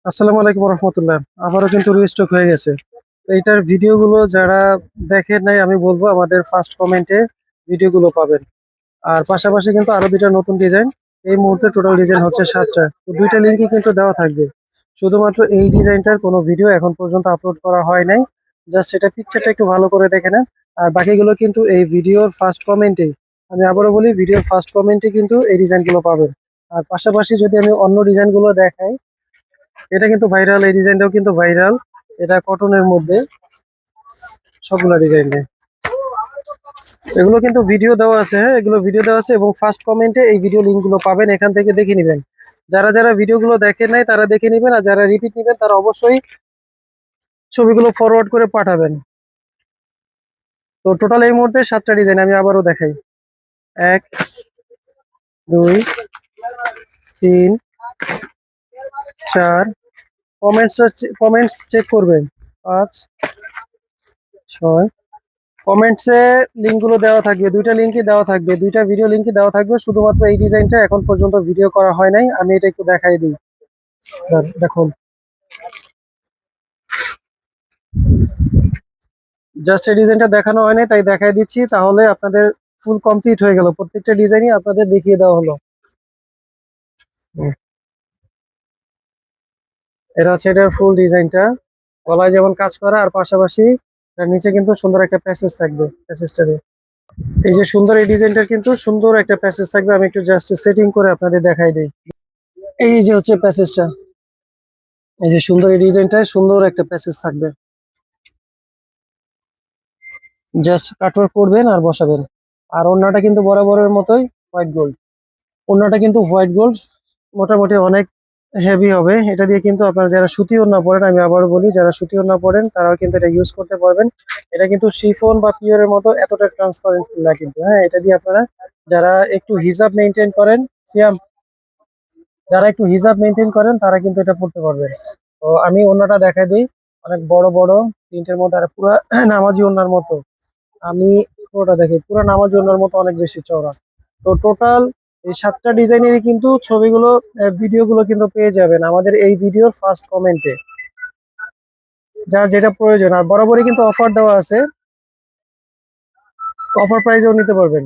আসসালামু আলাইকুম রহমতুল্লাহ। আবারও কিন্তু রিস্টক হয়ে গেছে। তো এইটার ভিডিওগুলো যারা দেখেন নাই আমি বলবো আমাদের ফার্স্ট কমেন্টে ভিডিওগুলো পাবেন। আর পাশাপাশি কিন্তু আরো দুইটা নতুন ডিজাইন। এই মুহূর্তে টোটাল ডিজাইন হচ্ছে 7টা। তো দুইটা লিঙ্কই কিন্তু দেওয়া থাকবে। শুধুমাত্র এই ডিজাইনটার কোনো ভিডিও এখন পর্যন্ত আপলোড করা হয় নাই। জাস্ট সেটা পিকচারটা একটু ভালো করে দেখে নেন। আর বাকিগুলো কিন্তু এই ভিডিওর ফার্স্ট কমেন্টেই, আমি আবারও বলি, ভিডিওর ফার্স্ট কমেন্টে কিন্তু এই ডিজাইনগুলো পাবেন। আর পাশাপাশি যদি আমি অন্য ডিজাইনগুলো দেখাই, এটা কিন্তু ভাইরাল, এই ডিজাইনটাও কিন্তু ভাইরাল। এটা কটনের মধ্যে সবগুলা ডিজাইন নেই, এগুলো কিন্তু ভিডিও দেওয়া আছে। হ্যাঁ, এগুলো ভিডিও দেওয়া আছে এবং ফার্স্ট কমেন্টে এই ভিডিও লিংক গুলো পাবেন, এখান থেকে দেখে নেবেন। যারা যারা ভিডিওগুলো দেখেন নাই তারা দেখে নেবেন, আর যারা রিপিট নেবেন তারা অবশ্যই ছবিগুলো ফরওয়ার্ড করে পাঠাবেন। তো টোটাল এই মুহূর্তে 7টা ডিজাইন আমি আবারও দেখাই। 1, 2, 3, 4, কমেন্টস চেক করবেন। 5, 6, কমেন্টসে লিঙ্কগুলো দেওয়া থাকবে, দুইটা লিঙ্কই দেওয়া থাকবে, দুইটা ভিডিও লিঙ্কই দেওয়া থাকবে। শুধুমাত্র এই ডিজাইনটা এখন পর্যন্ত ভিডিও করা হয় নাই, আমি এটা একটু দেখাই দিই। দেখুন, জাস্ট এই ডিজাইনটা দেখানো হয় নাই তাই দেখাই দিচ্ছি, তাহলে আপনাদের ফুল কমপ্লিট হয়ে গেল, প্রত্যেকটা ডিজাইনই আপনাদের দেখিয়ে দেওয়া হলো। হুম, এটা হচ্ছে এটার ফুল ডিজাইনটা, গলায় যেমন কাজ করা, আর পাশাপাশি এটার নিচে কিন্তু সুন্দর একটা প্যাসেজ থাকবে। প্যাসেজটা এই যে সুন্দর, এই ডিজাইনটার কিন্তু সুন্দর একটা প্যাসেজ থাকবে। আমি একটু জাস্ট সেটিং করে আপনাদের দেখাই দিই। এই যে হচ্ছে প্যাসেজটা, এই যে সুন্দর, এই ডিজাইনটায় সুন্দর একটা প্যাসেজ থাকবে। জাস্ট কাটওয়ার্ক করবেন আর বসাবেন। আর ওড়নাটা কিন্তু বরাবরের মতোই হোয়াইট গোল্ড। ওড়নাটা কিন্তু হোয়াইট গোল্ড, মোটামুটি অনেক হেভি হবে। এটা দিয়ে কিন্তু আপনারা যারা সুতি ওড়না পরেন, আমি আবারও বলি, যারা সুতি ওড়না পরেন তারাও কিন্তু এটা ইউজ করতে পারবেন। এটা কিন্তু শিফন বা পিওরের মতো এতটা ট্রান্সপারেন্ট না কিন্তু। হ্যাঁ, এটা দিয়ে আপনারা যারা একটু হিজাব মেনটেন করেন, সিয়াম, যারা একটু হিজাব মেনটেন করেন তারা কিন্তু এটা পড়তে পারবেন। তো আমি ওড়নাটা দেখাই দিই, অনেক বড় বড় প্রিন্টের মধ্যে, আর পুরো নামাজি ওড়নার মতো। আমি পুরোটা দেখি, পুরো নামাজি ওড়নার মতো অনেক বেশি চওড়া। তো টোটাল এই 7টা ডিজাইনেরই কিন্তু ছবিগুলো, ভিডিওগুলো কিন্তু পেয়ে যাবেন আমাদের এই ভিডিওর ফার্স্ট কমেন্টে, যার যেটা প্রয়োজন। আর বরাবরই কিন্তু অফার দেওয়া আছে, অফার প্রাইজেও নিতে পারবেন।